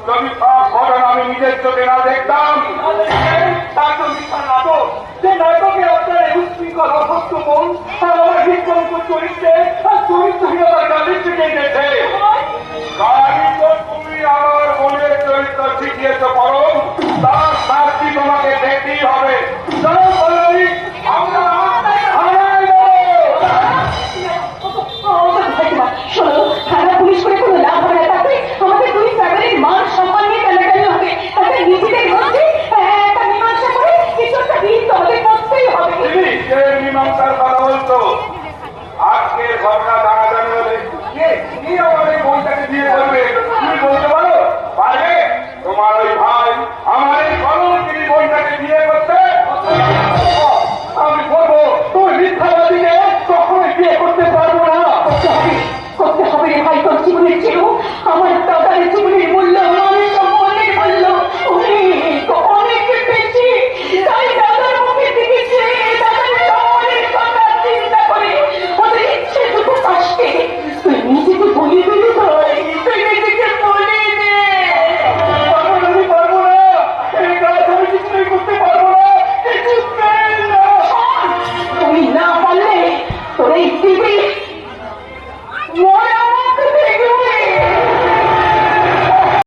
যদি সব ঘটনা আমি নিজের চোখে না দেখতাম। তার তো মিথ্যা নাটক, যে নাটকে আপনার এই উশৃঙ্খল অভক্ত মন আর আমার বিজ্ঞান চরিত্রে আর চরিত্রহীনতার গালি শিখে গেছে। কারিগর তুমি আমার মনের চরিত্র শিখিয়েছ পরম, তার শাস্তি তোমাকে দেখতেই হবে। চলো বলি আমরা শোনো, থানা পুলিশ করে কোনো লাভ হবে না। তাতে আমাদের দুই ফ্যামিলির মান সম্মান নিয়ে টানাটানি হবে। তাতে নিজেদের মধ্যে একটা মীমাংসা করে কিছু একটা দিন তোমাদের করতেই হবে। কে মীমাংসার কথা বলছো? আজকের ঘটনা জানাজানি হলে কি আমার এই বইটাকে দিয়ে করবে? তুমি বলতে পারো? পারবে? তোমার ওই ভাই আমার এই কলঙ্কিনী বইটাকে দিয়ে করতে? আমি বলবো তুই মিথ্যাবাদীকে কখনোই বিয়ে করতে পারবো না। করতে হবে রে ভাই, তোর জীবনের চেয়েও আমার দাদার জীবনের মূল্য, মানের সম্মানের মূল্য অনেক অনেক বেশি। তাই দাদার মুখের দিকে চেয়ে দাদার সম্মানের কথা চিন্তা করে ওদের ইচ্ছে দুটো কাশকে তুই নিজেকে বলিয়ে দিলি। ভাই তুই নিজেকে বলিয়ে দে। আমি পারবো না, এই কাজ আমি কিছুই করতে পারবো না।